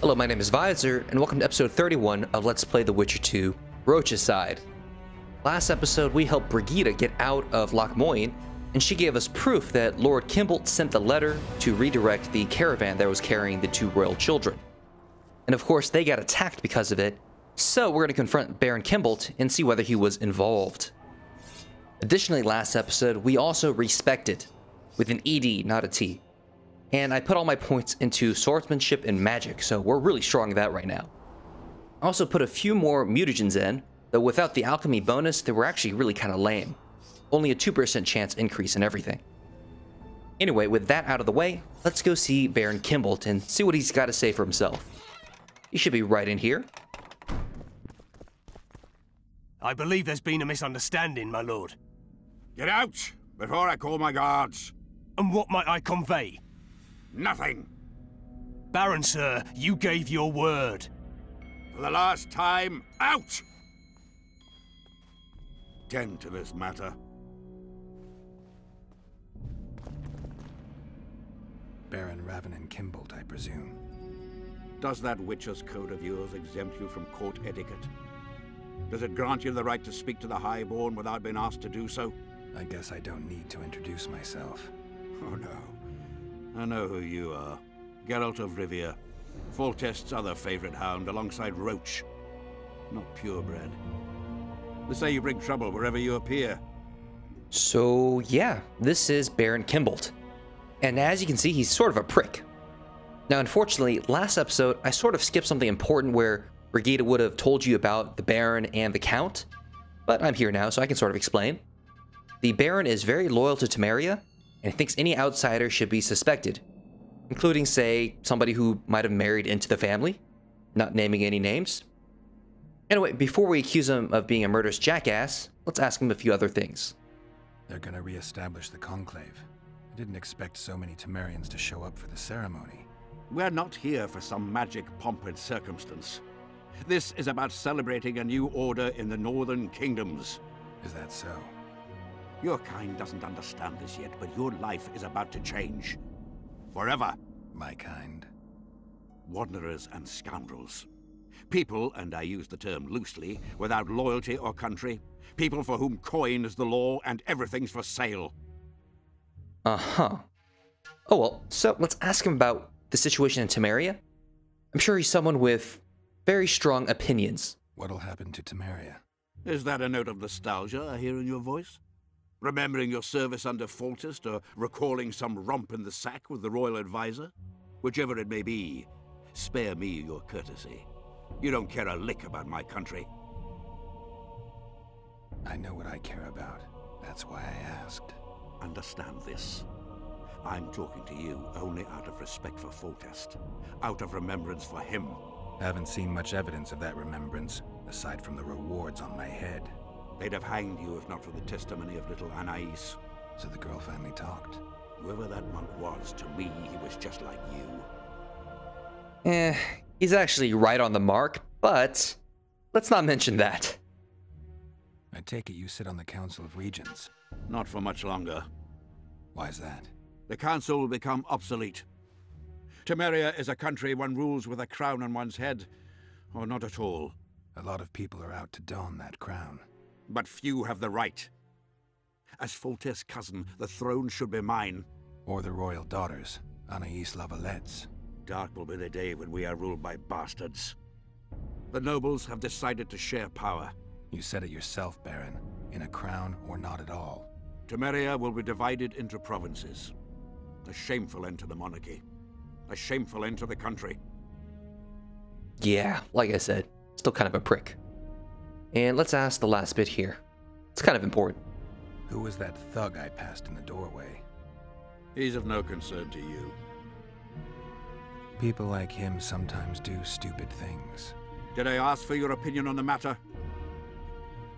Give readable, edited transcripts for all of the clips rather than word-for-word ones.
Hello, my name is Visor, and welcome to episode 31 of Let's Play The Witcher 2, Roche's Side. Last episode, we helped Brigida get out of Lochmoyne, and she gave us proof that Lord Kimbolt sent the letter to redirect the caravan that was carrying the two royal children. And of course, they got attacked because of it, so we're going to confront Baron Kimbolt and see whether he was involved. Additionally, last episode, we also respected, with an ED, not a T. And I put all my points into swordsmanship and magic, so we're really strong at that right now. I also put a few more mutagens in, though without the alchemy bonus, they were actually really kind of lame. Only a 2% chance increase in everything. Anyway, with that out of the way, let's go see Baron Kimbolt and see what he's got to say for himself. He should be right in here. I believe there's been a misunderstanding, my lord. Get out, before I call my guards. And what might I convey? Nothing. Baron, sir, you gave your word. For the last time, out! Tend to this matter. Baron Ravenin Kimbolt, I presume. Does that Witcher's Code of yours exempt you from court etiquette? Does it grant you the right to speak to the Highborn without being asked to do so? I guess I don't need to introduce myself. Oh no. I know who you are. Geralt of Rivia. Foltest's other favorite hound alongside Roche. Not purebred. They say you bring trouble wherever you appear. So yeah, this is Baron Kimbolt. And as you can see, he's sort of a prick. Now unfortunately, last episode, I sort of skipped something important where Brigida would have told you about the Baron and the Count. But I'm here now, so I can sort of explain. The Baron is very loyal to Temeria, and thinks any outsider should be suspected, including, say, somebody who might have married into the family, not naming any names. Anyway, before we accuse him of being a murderous jackass, let's ask him a few other things. They're gonna re-establish the conclave. I didn't expect so many Temerians to show up for the ceremony. We're not here for some magic pomp and circumstance. This is about celebrating a new order in the northern kingdoms. Is that so? Your kind doesn't understand this yet, but your life is about to change. Forever. My kind. Wanderers and scoundrels. People, and I use the term loosely, without loyalty or country. People for whom coin is the law and everything's for sale. Uh-huh. Oh well, so let's ask him about the situation in Temeria. I'm sure he's someone with very strong opinions. What'll happen to Temeria? Is that a note of nostalgia I hear in your voice? Remembering your service under Foltest, or recalling some romp in the sack with the royal advisor? Whichever it may be, spare me your courtesy. You don't care a lick about my country. I know what I care about. That's why I asked. Understand this. I'm talking to you only out of respect for Foltest, out of remembrance for him. Haven't seen much evidence of that remembrance, aside from the rewards on my head. They'd have hanged you if not for the testimony of little Anais. So the girl finally talked. Whoever that monk was, to me, he was just like you. He's actually right on the mark, but let's not mention that. I take it you sit on the Council of Regents. Not for much longer. Why's that? The council will become obsolete. Temeria is a country one rules with a crown on one's head, or not at all. A lot of people are out to don that crown. But few have the right. As Foltest's cousin, the throne should be mine. Or the royal daughters, Anais Lavalette's. Dark will be the day when we are ruled by bastards. The nobles have decided to share power. You said it yourself, Baron. In a crown or not at all. Temeria will be divided into provinces. A shameful end to the monarchy. A shameful end to the country. Yeah, like I said, still kind of a prick. And let's ask the last bit here. It's kind of important. Who was that thug I passed in the doorway? He's of no concern to you. People like him sometimes do stupid things. Did I ask for your opinion on the matter?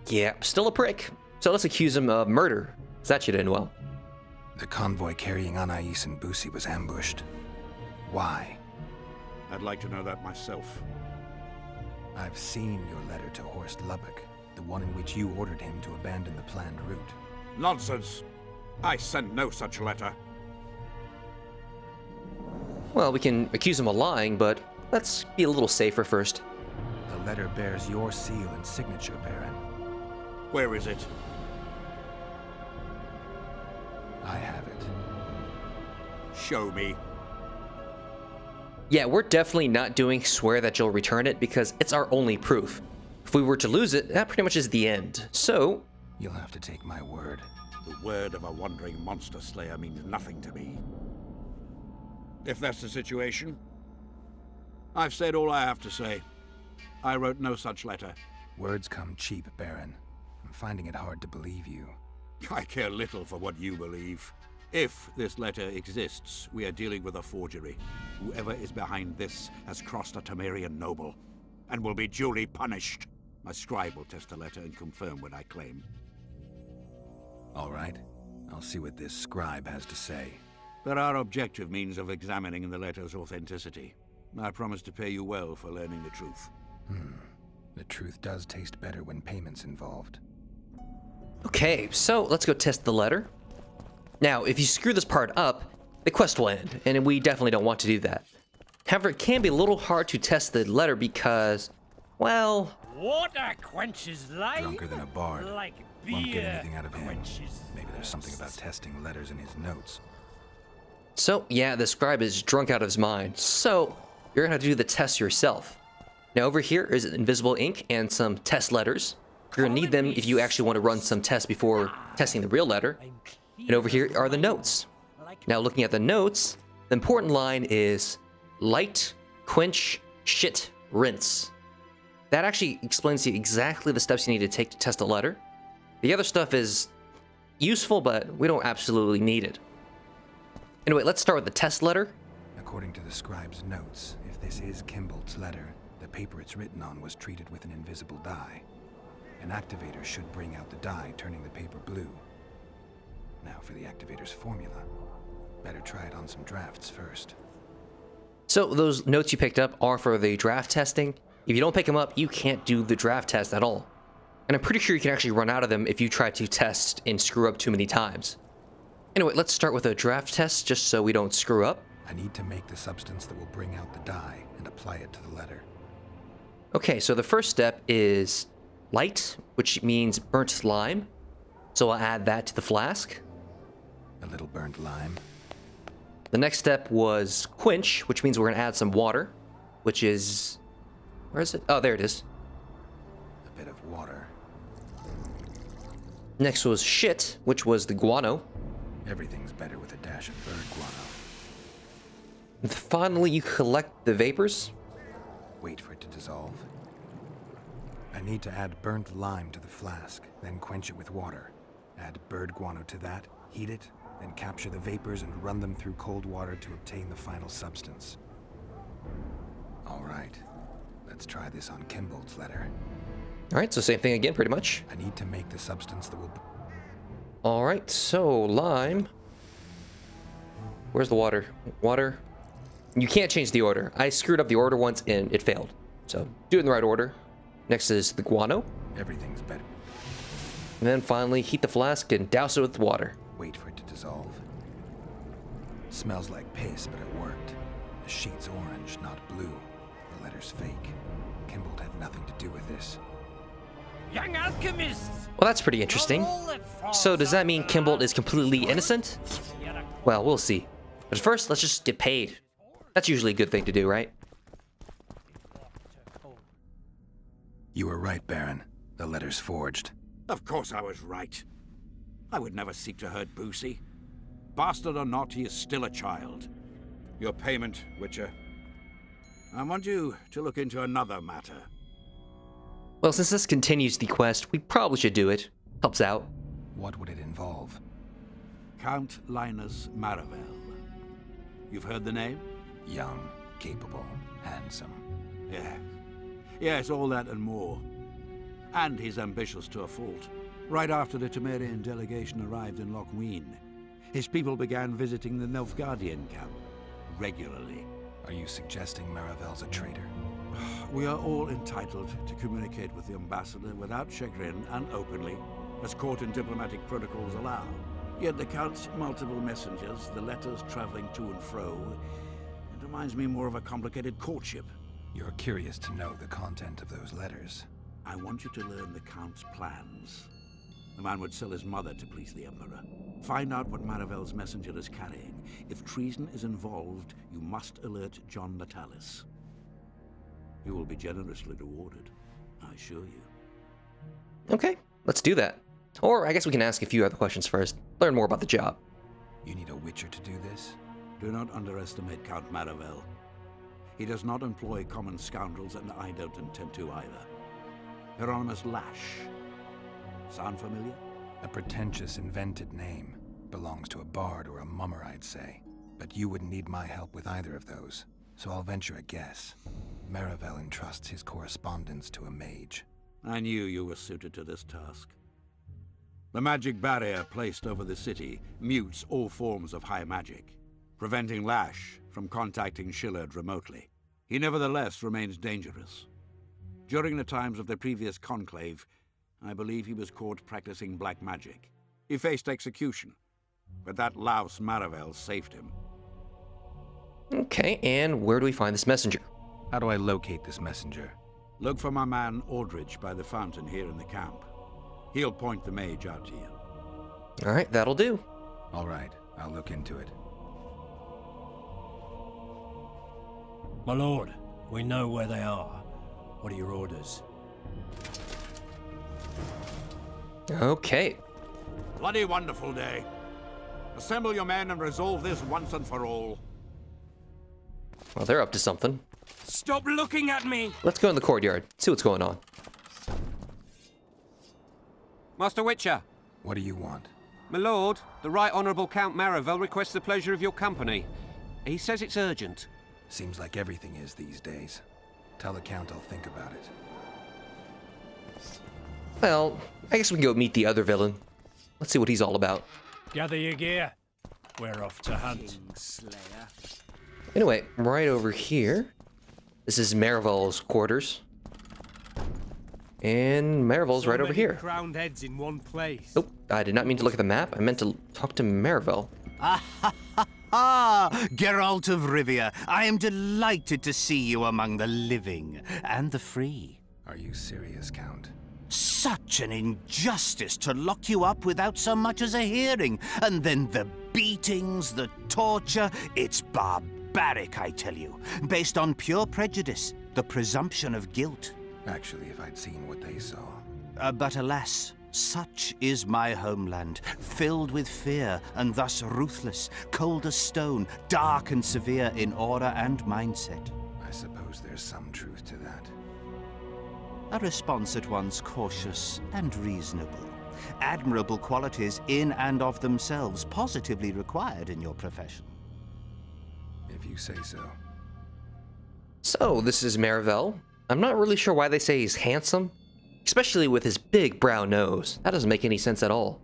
Yeah, still a prick. So let's accuse him of murder. That should end well. The convoy carrying Anais and Boussy was ambushed. Why? I'd like to know that myself. I've seen your letter to Horst Lubbock, the one in which you ordered him to abandon the planned route. Nonsense! I sent no such letter. Well, we can accuse him of lying, but let's be a little safer first. The letter bears your seal and signature, Baron. Where is it? I have it. Show me. Yeah, we're definitely not doing swear that you'll return it because it's our only proof. If we were to lose it, that pretty much is the end. So, You'll have to take my word. The word of a wandering monster slayer means nothing to me. If that's the situation, I've said all I have to say. I wrote no such letter. Words come cheap, Baron. I'm finding it hard to believe you. I care little for what you believe. If this letter exists, we are dealing with a forgery. Whoever is behind this has crossed a Temerian noble, and will be duly punished. My scribe will test the letter and confirm what I claim. All right. I'll see what this scribe has to say. There are objective means of examining the letter's authenticity. I promise to pay you well for learning the truth. The truth does taste better when payment's involved. okay, so let's go test the letter. Now, if you screw this part up, the quest will end, and we definitely don't want to do that. However, it can be a little hard to test the letter because, well... Water quenches life. Drunker than a bard. Like Won't get beer anything out of him. quenches Maybe there's something about thirst. testing letters in his notes. So, yeah, the scribe is drunk out of his mind, so you're gonna have to do the test yourself. Now, over here is invisible ink and some test letters. You're gonna need them if you actually want to run some tests before testing the real letter. And over here are the notes. Now, looking at the notes, the important line is light, quench, shit, rinse. That actually explains to you exactly the steps you need to take to test a letter. The other stuff is useful, but we don't absolutely need it. Anyway, let's start with the test letter. According to the scribe's notes, if this is Kimbold's letter, the paper it's written on was treated with an invisible dye. An activator should bring out the dye, turning the paper blue. Now for the activator's formula. Better try it on some drafts first. So those notes you picked up are for the draft testing. If you don't pick them up, you can't do the draft test at all. And I'm pretty sure you can actually run out of them if you try to test and screw up too many times. Anyway, let's start with a draft test just so we don't screw up. I need to make the substance that will bring out the dye and apply it to the letter. Okay, so the first step is light, which means burnt lime. So I'll add that to the flask. A little burnt lime. The next step was quench, which means we're going to add some water, which is... where is it? Oh, there it is. A bit of water. Next was shit, which was the guano. Everything's better with a dash of bird guano. And finally, you collect the vapors. Wait for it to dissolve. I need to add burnt lime to the flask, then quench it with water. Add bird guano to that, heat it, then capture the vapors and run them through cold water to obtain the final substance. All right, let's try this on Kimbold's letter. All right, so same thing again, pretty much. I need to make the substance that will... All right, so lime. Where's the water? Water. You can't change the order. I screwed up the order once and it failed. So do it in the right order. Next is the guano. Everything's better. And then finally, heat the flask and douse it with water. Wait for it to dissolve. Smells like piss, but it worked. The sheet's orange, not blue. The letter's fake. Kimbold had nothing to do with this. Young alchemists. Well, that's pretty interesting. So does that mean Kimbold is completely innocent? Well, we'll see. But first, let's just get paid. That's usually a good thing to do, right? You were right, Baron. The letter's forged. Of course I was right. I would never seek to hurt Boussy. Bastard or not, he is still a child. Your payment, Witcher. I want you to look into another matter. Well, since this continues the quest, we probably should do it. Helps out. What would it involve? Count Linus Maravel. You've heard the name? Young, capable, handsome. Yeah. Yes, all that and more. And he's ambitious to a fault. Right after the Temerian delegation arrived in Lochween, his people began visiting the Nilfgaardian camp regularly. Are you suggesting Maravel's a traitor? We are all entitled to communicate with the ambassador without chagrin and openly, as court and diplomatic protocols allow. Yet the Count's multiple messengers, the letters traveling to and fro, and Reminds me more of a complicated courtship. You're curious to know the content of those letters. I want you to learn the Count's plans. The man would sell his mother to please the Emperor. Find out what Maravel's messenger is carrying. If treason is involved, you must alert John Natalis. You will be generously rewarded, I assure you. Okay, let's do that. Or I guess we can ask a few other questions first. Learn more about the job. You need a Witcher to do this? Do not underestimate Count Maravel. He does not employ common scoundrels, and I don't intend to either. Hieronymus Lash. Sound familiar? A pretentious, invented name. Belongs to a bard or a mummer, I'd say. But you wouldn't need my help with either of those, so I'll venture a guess. Maravel entrusts his correspondence to a mage. I knew you were suited to this task. The magic barrier placed over the city mutes all forms of high magic, preventing Lash from contacting Shillard remotely. He nevertheless remains dangerous. During the times of the previous conclave, I believe he was caught practicing black magic. He faced execution, but that louse Maravel saved him. Okay, and where do we find this messenger? How do I locate this messenger? Look for my man Aldrich by the fountain here in the camp. He'll point the mage out to you. All right, that'll do. All right, I'll look into it. My lord, we know where they are. What are your orders? Okay. Bloody wonderful day. Assemble your men and resolve this once and for all. Well, they're up to something. Stop looking at me! Let's go in the courtyard, see what's going on. Master Witcher. What do you want? My lord, the Right Honourable Count Maravel requests the pleasure of your company. He says it's urgent. Seems like everything is these days. Tell the Count I'll think about it. Well, I guess we can go meet the other villain. Let's see what he's all about. Gather your gear. We're off to hunt. Anyway, right over here. This is Maravel's quarters. And Maravel's right over here. Crowned heads in one place. Oh, I did not mean to look at the map. I meant to talk to Maravel. Geralt of Rivia, I am delighted to see you among the living and the free. Are you serious, Count? Such an injustice to lock you up without so much as a hearing. And then the beatings, the torture, it's barbaric, I tell you. Based on pure prejudice, the presumption of guilt. Actually, if I'd seen what they saw. But alas, such is my homeland, filled with fear and thus ruthless, cold as stone, dark and severe in aura and mindset. I suppose there's some truth to that. A response at once cautious and reasonable. Admirable qualities in and of themselves, positively required in your profession. If you say so. So, this is Maravel. I'm not really sure why they say he's handsome, especially with his big brown nose. That doesn't make any sense at all.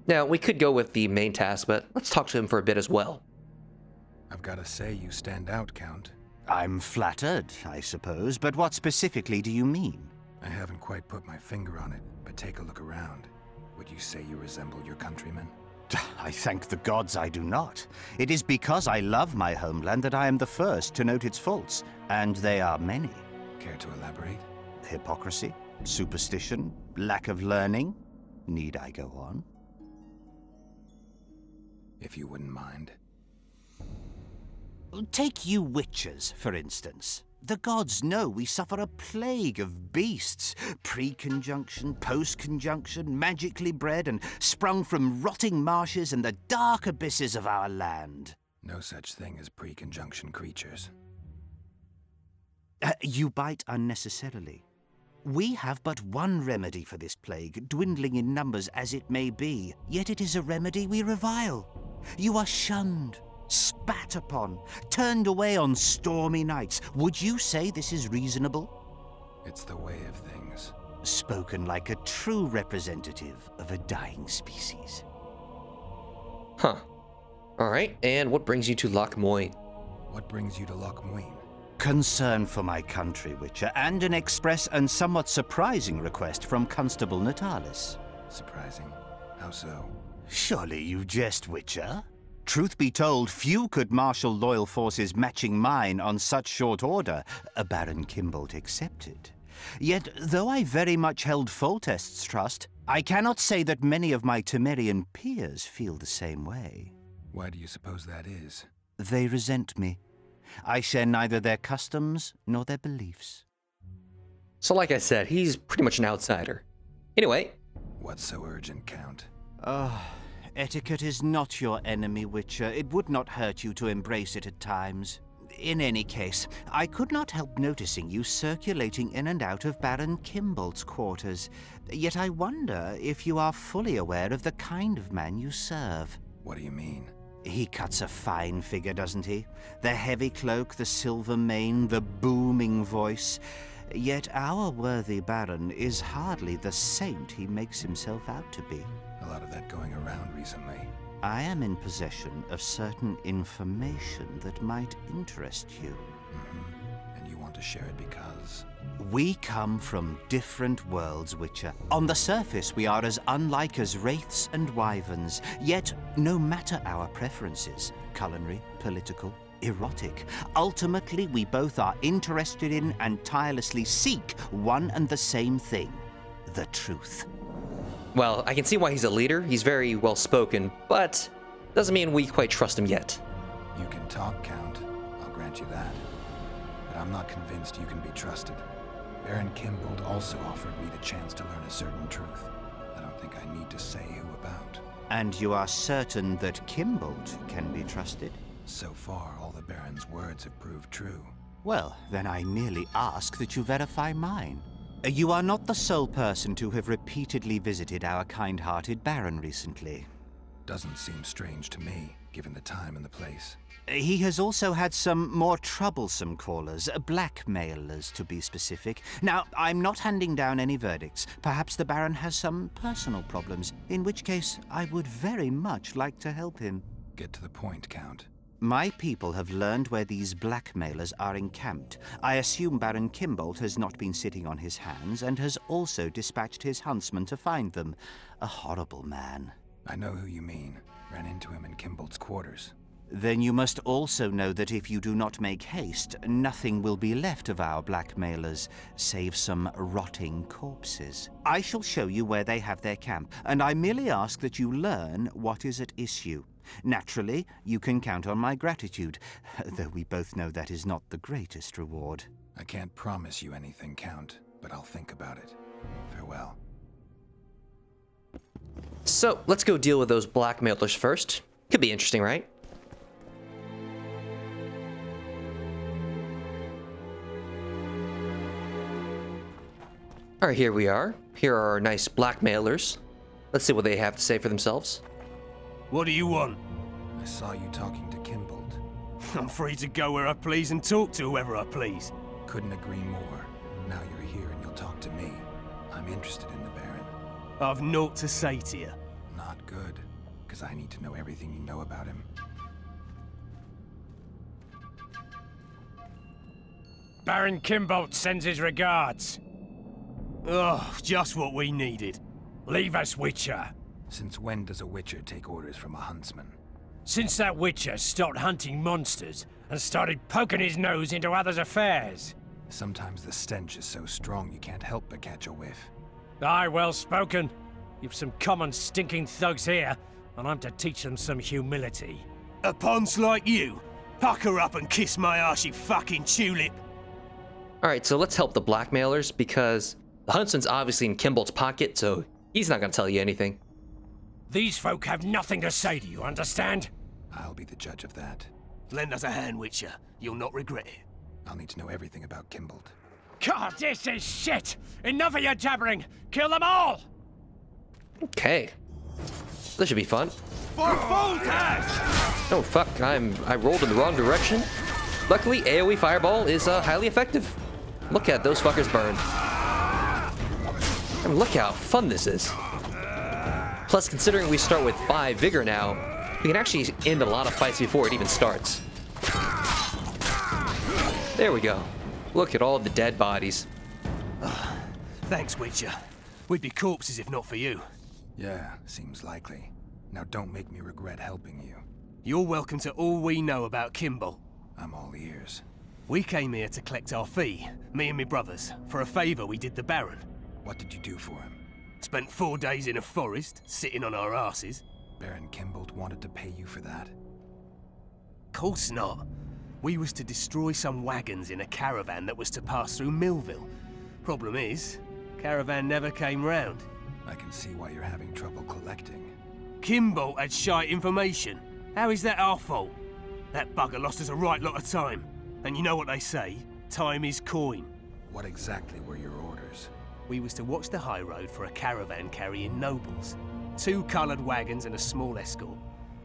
Now, we could go with the main task, but let's talk to him for a bit as well. I've got to say you stand out, Count. I'm flattered, I suppose, but what specifically do you mean? I haven't quite put my finger on it, but take a look around. Would you say you resemble your countrymen? I thank the gods I do not. It is because I love my homeland that I am the first to note its faults, and they are many. Care to elaborate? Hypocrisy, superstition, lack of learning. Need I go on? If you wouldn't mind. Take you witchers, for instance. The gods know we suffer a plague of beasts. Pre-conjunction, post-conjunction, magically bred and sprung from rotting marshes and the dark abysses of our land. No such thing as pre-conjunction creatures. You bite unnecessarily. We have but one remedy for this plague, dwindling in numbers as it may be, yet it is a remedy we revile. You are shunned, spat upon, turned away on stormy nights. Would you say this is reasonable? It's the way of things. Spoken like a true representative of a dying species. Huh. Alright, and what brings you to Loch Moyne? What brings you to Loch Moyne? Concern for my country, Witcher, and an express and somewhat surprising request from Constable Natalis. Surprising. How so? Surely you jest, Witcher? Truth be told, few could marshal loyal forces matching mine on such short order, Baron Kimbolt excepted. Yet, though I very much held Foltest's trust, I cannot say that many of my Temerian peers feel the same way. Why do you suppose that is? They resent me. I share neither their customs nor their beliefs. So like I said, he's pretty much an outsider. Anyway. What's so urgent, Count? Etiquette is not your enemy, Witcher. It would not hurt you to embrace it at times. In any case, I could not help noticing you circulating in and out of Baron Kimbolt's quarters. Yet I wonder if you are fully aware of the kind of man you serve. What do you mean? He cuts a fine figure, doesn't he? The heavy cloak, the silver mane, the booming voice. Yet our worthy Baron is hardly the saint he makes himself out to be. A lot of that going around recently. I am in possession of certain information that might interest you. Mm-hmm. And you want to share it because? We come from different worlds, Witcher. On the surface, we are as unlike as wraiths and wyverns. Yet, no matter our preferences, culinary, political, erotic, ultimately we both are interested in and tirelessly seek one and the same thing: the truth. Well, I can see why he's a leader. He's very well spoken, but doesn't mean we quite trust him yet. You can talk, Count. I'll grant you that. But I'm not convinced you can be trusted. Baron Kimbolt also offered me the chance to learn a certain truth. I don't think I need to say who about. And you are certain that Kimbolt can be trusted? So far, all the Baron's words have proved true. Well, then I merely ask that you verify mine. You are not the sole person to have repeatedly visited our kind-hearted Baron recently. Doesn't seem strange to me, given the time and the place. He has also had some more troublesome callers, blackmailers to be specific. Now, I'm not handing down any verdicts. Perhaps the Baron has some personal problems, in which case I would very much like to help him. Get to the point, Count. My people have learned where these blackmailers are encamped. I assume Baron Kimbolt has not been sitting on his hands and has also dispatched his huntsman to find them. A horrible man. I know who you mean. Ran into him in Kimbolt's quarters. Then you must also know that if you do not make haste, nothing will be left of our blackmailers, save some rotting corpses. I shall show you where they have their camp, and I merely ask that you learn what is at issue. Naturally, you can count on my gratitude, though we both know that is not the greatest reward. I can't promise you anything, Count, but I'll think about it. Farewell. So, let's go deal with those blackmailers first. Could be interesting, right? Alright, here we are. Here are our nice blackmailers. Let's see what they have to say for themselves. What do you want? I saw you talking to Kimbolt. I'm free to go where I please and talk to whoever I please. Couldn't agree more. Now you're here and you'll talk to me. I'm interested in the Baron. I've naught to say to you. Not good, because I need to know everything you know about him. Baron Kimbolt sends his regards. Oh, just what we needed. Leave us, Witcher. Since when does a Witcher take orders from a huntsman? Since that Witcher stopped hunting monsters and started poking his nose into others' affairs. Sometimes the stench is so strong you can't help but catch a whiff. Aye, well spoken. You've some common stinking thugs here, and I'm to teach them some humility. A ponce like you? Pucker up and kiss my arse, you fucking tulip. Alright, so let's help the blackmailers, because the huntsman's obviously in Kimbolt's pocket, so he's not going to tell you anything. These folk have nothing to say to you, understand? I'll be the judge of that. Lend us a hand, Witcher. You'll not regret it. I'll need to know everything about Kimbolt. God, this is shit! Enough of your jabbering! Kill them all! Okay. This should be fun. For Foltest! Oh fuck, I rolled in the wrong direction. Luckily, AoE Fireball is highly effective. Look at those fuckers burn. I mean, look how fun this is. Plus, considering we start with 5 Vigor now, we can actually end a lot of fights before it even starts. There we go. Look at all the dead bodies. Thanks, Witcher. We'd be corpses if not for you. Yeah, seems likely. Now don't make me regret helping you. You're welcome to all we know about Kimball. I'm all ears. We came here to collect our fee, me and my brothers, for a favour we did the Baron. What did you do for him? Spent 4 days in a forest, sitting on our asses. Baron Kimball wanted to pay you for that? Course not. We was to destroy some wagons in a caravan that was to pass through Millville. Problem is, caravan never came round. I can see why you're having trouble collecting. Kimball had shite information. How is that our fault? That bugger lost us a right lot of time. And you know what they say, time is coin. What exactly were your orders? We was to watch the high road for a caravan carrying nobles. 2 coloured wagons and a small escort.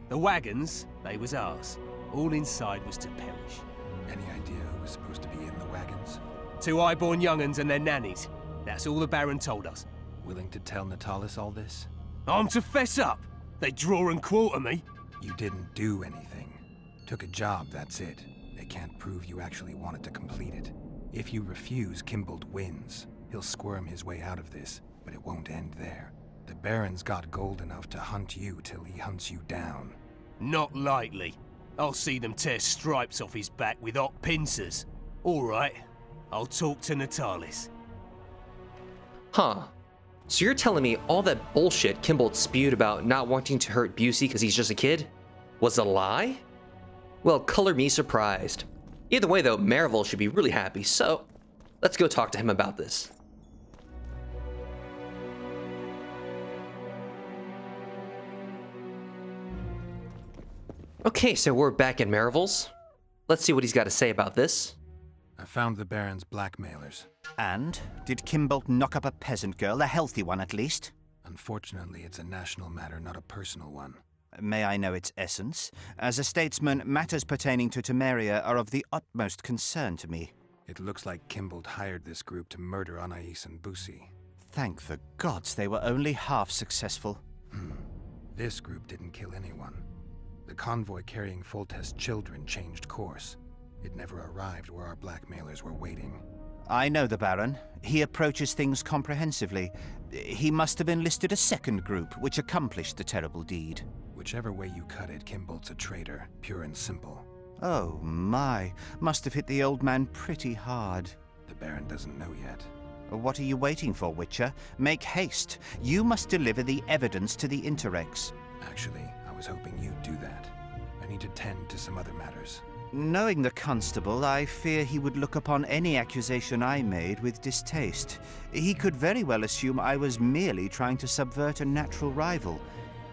The wagons, they was ours. All inside was to perish. Any idea who was supposed to be in the wagons? 2 high-born young'uns and their nannies. That's all the Baron told us. Willing to tell Natalis all this? I'm to fess up. They draw and quarter me. You didn't do anything. Took a job, that's it. They can't prove you actually wanted to complete it. If you refuse, Kimball wins. He'll squirm his way out of this, but it won't end there. The Baron's got gold enough to hunt you till he hunts you down. Not likely. I'll see them tear stripes off his back with hot pincers. All right, I'll talk to Natalis. Huh. So you're telling me all that bullshit Kimball spewed about not wanting to hurt Boussy because he's just a kid was a lie? Well, color me surprised. Either way though, Marival should be really happy, so let's go talk to him about this. Okay, so we're back in Marival's. Let's see what he's got to say about this. I found the Baron's blackmailers. And? Did Kimball knock up a peasant girl, a healthy one at least? Unfortunately, it's a national matter, not a personal one. May I know its essence? As a statesman, matters pertaining to Temeria are of the utmost concern to me. It looks like Kimball hired this group to murder Anais and Boussy. Thank the gods they were only half successful. This group didn't kill anyone. The convoy carrying Foltest's children changed course. It never arrived where our blackmailers were waiting. I know the Baron. He approaches things comprehensively. He must have enlisted a second group, which accomplished the terrible deed. Whichever way you cut it, Kimball's a traitor, pure and simple. Oh my, must have hit the old man pretty hard. The Baron doesn't know yet. What are you waiting for, Witcher? Make haste. You must deliver the evidence to the Interrex. Actually, I was hoping you'd do that. I need to tend to some other matters. Knowing the constable, I fear he would look upon any accusation I made with distaste. He could very well assume I was merely trying to subvert a natural rival.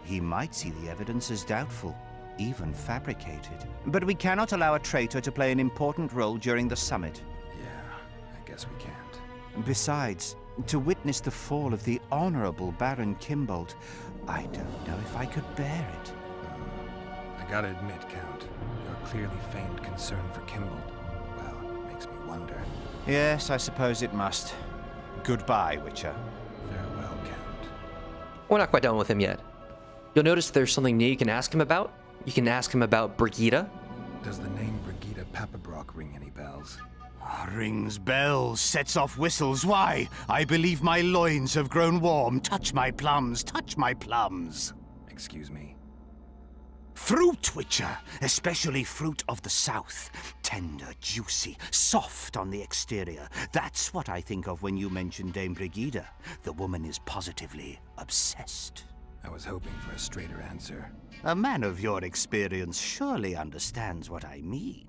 He might see the evidence as doubtful, even fabricated. But we cannot allow a traitor to play an important role during the summit. Yeah, I guess we can't. Besides, to witness the fall of the honorable Baron Kimball, I don't know if I could bear it. I gotta admit, Count, your clearly feigned concern for Kimball, well, it makes me wonder. Yes, I suppose it must. Goodbye, Witcher. Farewell, Count. We're not quite done with him yet. You'll notice there's something new you can ask him about. You can ask him about Brigida. Does the name Brigida Papabrock ring any bells? Rings bells, sets off whistles. Why? I believe my loins have grown warm. Touch my plums, touch my plums. Excuse me? Fruit, Witcher, especially fruit of the south. Tender, juicy, soft on the exterior. That's what I think of when you mention Dame Brigida. The woman is positively obsessed. I was hoping for a straighter answer. A man of your experience surely understands what I mean.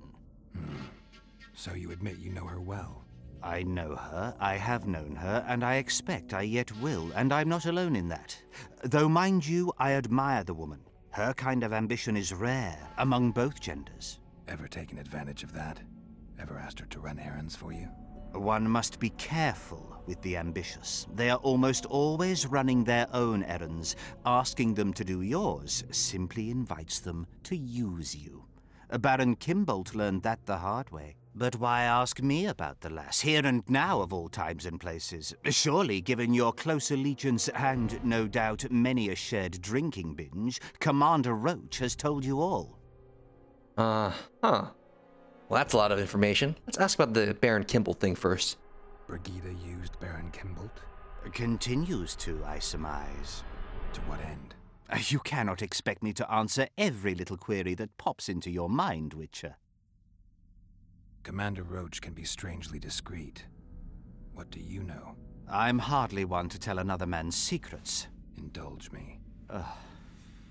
So you admit you know her well? I know her, I have known her, and I expect I yet will, and I'm not alone in that. Though, mind you, I admire the woman. Her kind of ambition is rare among both genders. Ever taken advantage of that? Ever asked her to run errands for you? One must be careful with the ambitious. They are almost always running their own errands. Asking them to do yours simply invites them to use you. Baron Kimball learned that the hard way. But why ask me about the lass, here and now of all times and places? Surely, given your close allegiance and, no doubt, many a shared drinking binge, Commander Roche has told you all. Well, that's a lot of information. Let's ask about the Baron Kimball thing first. Brigida used Baron Kimball? Continues to, I surmise. To what end? You cannot expect me to answer every little query that pops into your mind, Witcher. Commander Roche can be strangely discreet. What do you know? I'm hardly one to tell another man's secrets. Indulge me.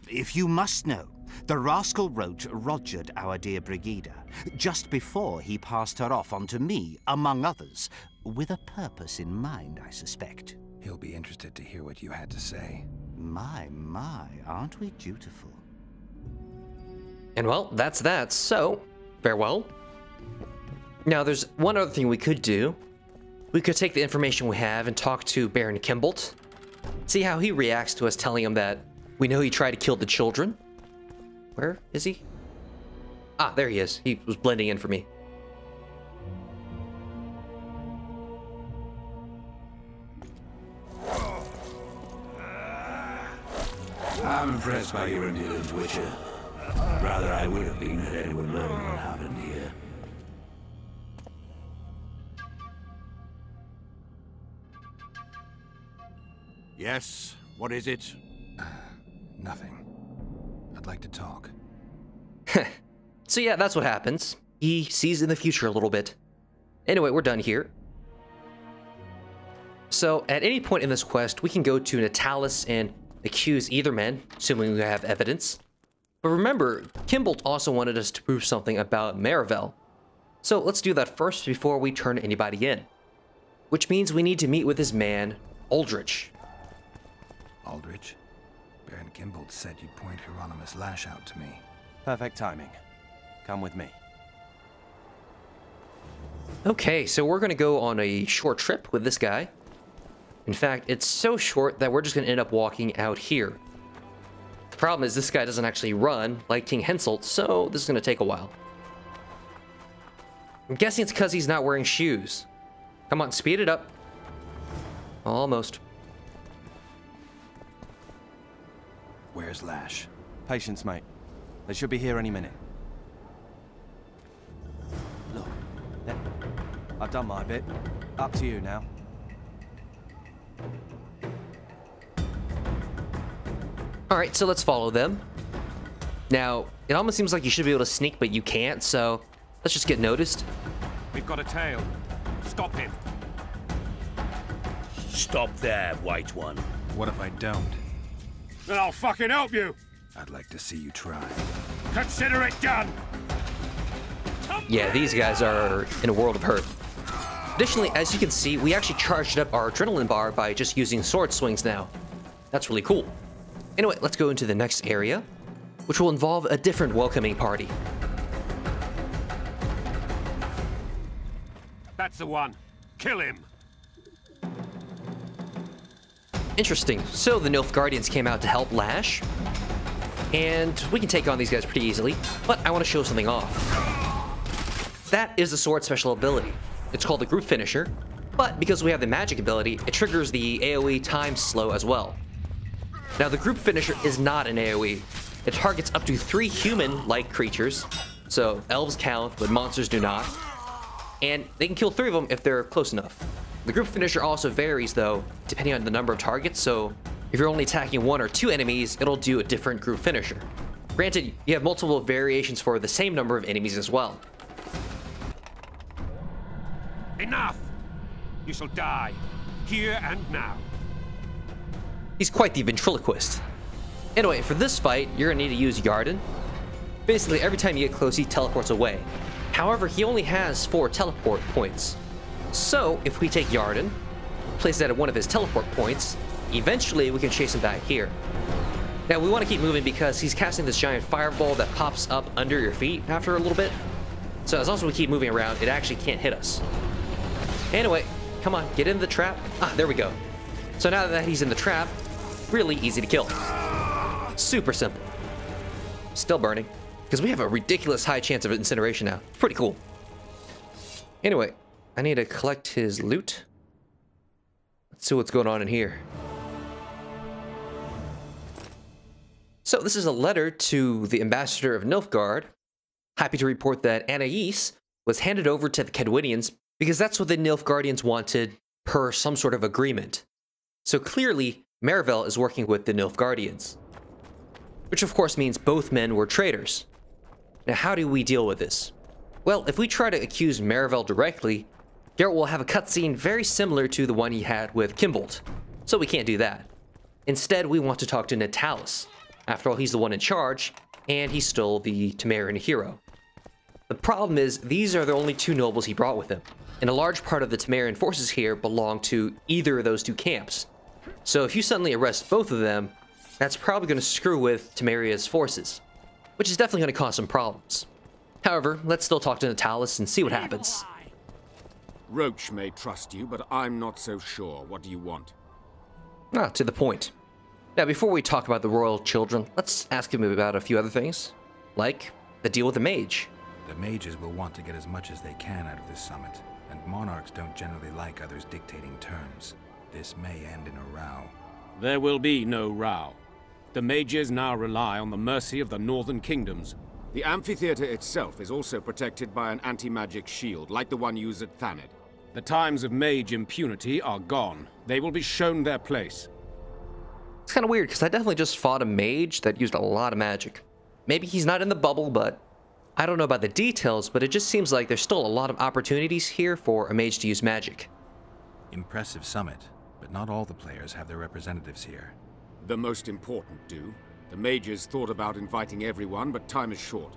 If you must know, the rascal Roche rogered our dear Brigida just before he passed her off onto me, among others, with a purpose in mind, I suspect. He'll be interested to hear what you had to say. My, aren't we dutiful? And well, that's that. So, farewell. Now, there's one other thing we could do. We could take the information we have and talk to Baron Kimbolt. See how he reacts to us telling him that we know he tried to kill the children. Where is he? Ah, there he is. He was blending in for me. I'm impressed by your endurance, Witcher. Rather, I would have been had anyone learned what happened here. Yes, what is it? Nothing. I'd like to talk. So yeah, that's what happens. He sees in the future a little bit. Anyway, we're done here. So at any point in this quest, we can go to Natalis and accuse either man, assuming we have evidence. But remember, Kimbolt also wanted us to prove something about Marivel. So let's do that first before we turn anybody in. Which means we need to meet with his man, Aldrich. Aldrich? Baron Kimbolt said you'd point Hieronymus Lash out to me. Perfect timing. Come with me. Okay, so we're gonna go on a short trip with this guy. In fact, it's so short that we're just gonna end up walking out here. The problem is this guy doesn't actually run like King Henselt, so this is gonna take a while. I'm guessing it's because he's not wearing shoes. Come on, speed it up. Almost. Where's Lash? Patience, mate. They should be here any minute. Look, there. I've done my bit. Up to you now. Alright, so let's follow them. Now, it almost seems like you should be able to sneak, but you can't, so let's just get noticed. We've got a tail. Stop him. Stop there, White One. What if I don't? Then I'll fucking help you! I'd like to see you try. Consider it done! Yeah, these guys are in a world of hurt. Additionally, as you can see, we actually charged up our adrenaline bar by just using sword swings now. That's really cool. Anyway, let's go into the next area, which will involve a different welcoming party. That's the one. Kill him. Interesting. So the Nilfgaardians came out to help Lash, and we can take on these guys pretty easily, but I want to show something off. That is the sword special ability. It's called the group finisher, but because we have the magic ability, it triggers the AoE time slow as well. Now the group finisher is not an AoE. It targets up to 3 human-like creatures, so elves count, but monsters do not, and they can kill 3 of them if they're close enough. The group finisher also varies though, depending on the number of targets, so if you're only attacking 1 or 2 enemies, it'll do a different group finisher. Granted, you have multiple variations for the same number of enemies as well. Enough! You shall die, here and now. He's quite the ventriloquist. Anyway, for this fight, you're gonna need to use Yarden. Basically, every time you get close, he teleports away. However, he only has 4 teleport points. So, if we take Yarden, place that at one of his teleport points, eventually we can chase him back here. Now, we want to keep moving because he's casting this giant fireball that pops up under your feet after a little bit. So as long as we keep moving around, it actually can't hit us. Anyway, come on, get in the trap. Ah, there we go. So now that he's in the trap, really easy to kill. Super simple. Still burning, because we have a ridiculous high chance of incineration now. Pretty cool. Anyway, I need to collect his loot. Let's see what's going on in here. So this is a letter to the ambassador of Nilfgaard. Happy to report that Anais was handed over to the Cadwinians because that's what the Nilfgaardians wanted per some sort of agreement. So clearly, Marivel is working with the Nilfgaardians. which of course means both men were traitors. Now, how do we deal with this? Well, if we try to accuse Marivel directly, Geralt will have a cutscene very similar to the one he had with Kimbolt, so we can't do that. Instead, we want to talk to Natalis. After all, he's the one in charge, and he's still the Temerian hero. The problem is, these are the only two nobles he brought with him, and a large part of the Temerian forces here belong to either of those two camps. So if you suddenly arrest both of them, that's probably going to screw with Temeria's forces, which is definitely going to cause some problems. However, let's still talk to Natalis and see what happens. Roche may trust you, but I'm not so sure. What do you want? To the point. Now, before we talk about the royal children, let's ask him about a few other things, like the deal with the mage. The mages will want to get as much as they can out of this summit, and monarchs don't generally like others dictating terms. This may end in a row. There will be no row. The mages now rely on the mercy of the northern kingdoms. The amphitheater itself is also protected by an anti-magic shield, like the one used at Thanid. The times of mage impunity are gone. They will be shown their place. It's kind of weird, because I definitely just fought a mage that used a lot of magic. Maybe he's not in the bubble, but I don't know about the details, but it just seems like there's still a lot of opportunities here for a mage to use magic. Impressive summit, but not all the players have their representatives here. The most important do. The mages thought about inviting everyone, but time is short.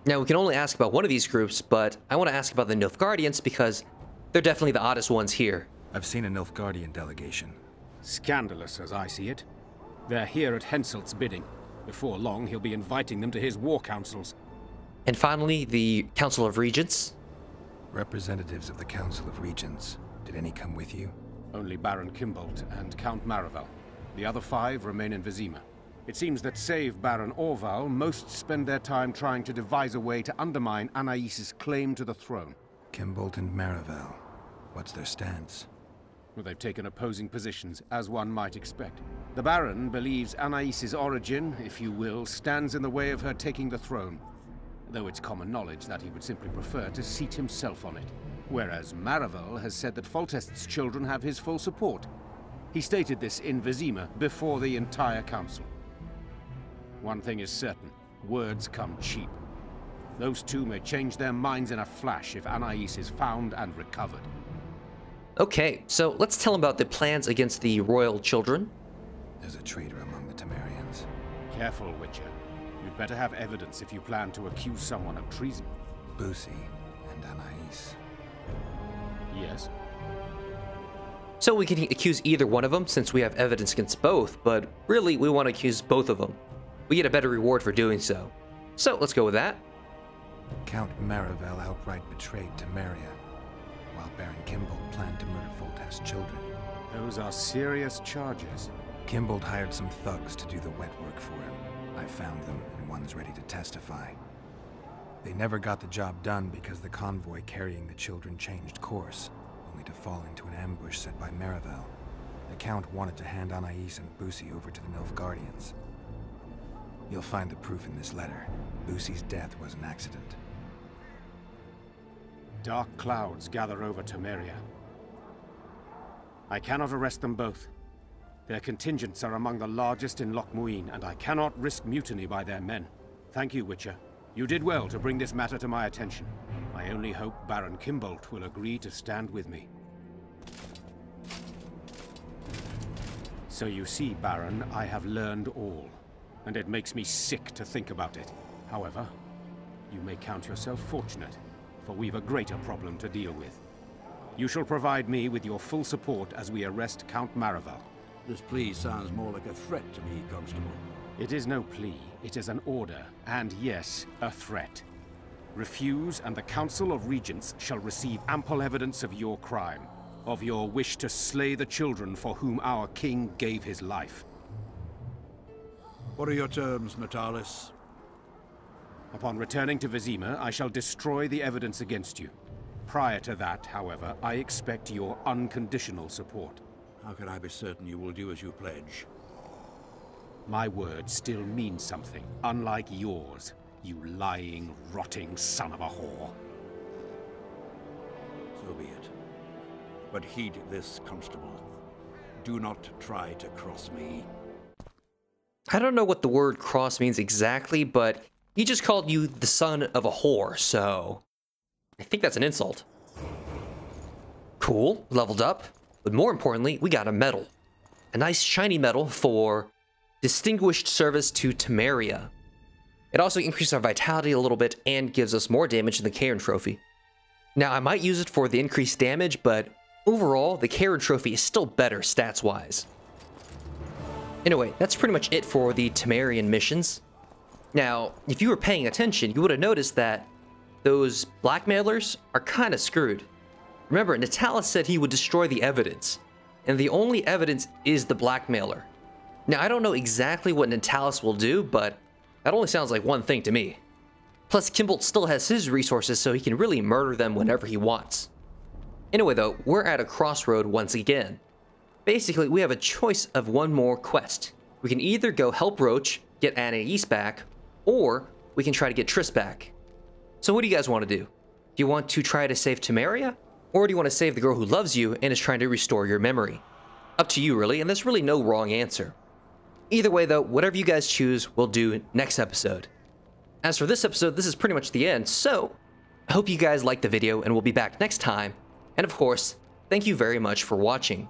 Now, we can only ask about one of these groups, but I want to ask about the Nilfgaardians because they're definitely the oddest ones here. I've seen a Nilfgaardian delegation. Scandalous, as I see it. They're here at Henselt's bidding. Before long, he'll be inviting them to his war councils. And finally, the Council of Regents. Representatives of the Council of Regents. Did any come with you? Only Baron Kimbolt and Count Marivel. The other 5 remain in Vizima. It seems that save Baron Orval, most spend their time trying to devise a way to undermine Anais' claim to the throne. Kimbolt and Marivel. What's their stance? Well, they've taken opposing positions, as one might expect. The Baron believes Anais' origin, if you will, stands in the way of her taking the throne, though it's common knowledge that he would simply prefer to seat himself on it. Whereas Marivel has said that Foltest's children have his full support. He stated this in Vizima before the entire council. One thing is certain, words come cheap. Those two may change their minds in a flash if Anais is found and recovered. Okay, so let's tell him about the plans against the royal children. There's a traitor among the Temerians. Careful, Witcher. You'd better have evidence if you plan to accuse someone of treason. Boussy and Anais. Yes? So we can accuse either one of them since we have evidence against both, but really we want to accuse both of them. We get a better reward for doing so. So let's go with that. Count Marivel outright betrayed Temeria, while Baron Kimbolt planned to murder Foltest's children. Those are serious charges. Kimbolt hired some thugs to do the wet work for him. I found them, and one's ready to testify. They never got the job done because the convoy carrying the children changed course, only to fall into an ambush set by Marivel. The Count wanted to hand Anais and Boussy over to the Nilfgaardians. You'll find the proof in this letter. Boussy's death was an accident. Dark clouds gather over Temeria. I cannot arrest them both. Their contingents are among the largest in Loch Muin, and I cannot risk mutiny by their men. Thank you, Witcher. You did well to bring this matter to my attention. I only hope Baron Kimbolt will agree to stand with me. So you see, Baron, I have learned all, and it makes me sick to think about it. However, you may count yourself fortunate, for we've a greater problem to deal with. You shall provide me with your full support as we arrest Count Marivel. This plea sounds more like a threat to me, Constable. It is no plea, it is an order, and yes, a threat. Refuse, and the Council of Regents shall receive ample evidence of your crime, of your wish to slay the children for whom our king gave his life. What are your terms, Natalis? Upon returning to Vizima, I shall destroy the evidence against you. Prior to that, however, I expect your unconditional support. How can I be certain you will do as you pledge? My word still means something, unlike yours, you lying, rotting son of a whore. So be it. But heed this, Constable. Do not try to cross me. I don't know what the word cross means exactly, but he just called you the son of a whore, so I think that's an insult. Cool, leveled up, but more importantly, we got a medal. A nice shiny medal for distinguished service to Temeria. It also increases our vitality a little bit and gives us more damage than the Cairn trophy. Now, I might use it for the increased damage, but overall, the Cairn trophy is still better stats-wise. Anyway, that's pretty much it for the Temerian missions. Now, if you were paying attention, you would have noticed that those blackmailers are kind of screwed. Remember, Natalis said he would destroy the evidence, and the only evidence is the blackmailer. Now, I don't know exactly what Natalis will do, but that only sounds like one thing to me. Plus, Kimbolt still has his resources, so he can really murder them whenever he wants. Anyway, though, we're at a crossroad once again. Basically, we have a choice of one more quest. We can either go help Roche, get Anais back, or we can try to get Triss back. So what do you guys want to do? Do you want to try to save Temeria? Or do you want to save the girl who loves you and is trying to restore your memory? Up to you, really, and there's really no wrong answer. Either way, though, whatever you guys choose, we'll do next episode. As for this episode, this is pretty much the end, so I hope you guys liked the video, and we'll be back next time. And of course, thank you very much for watching.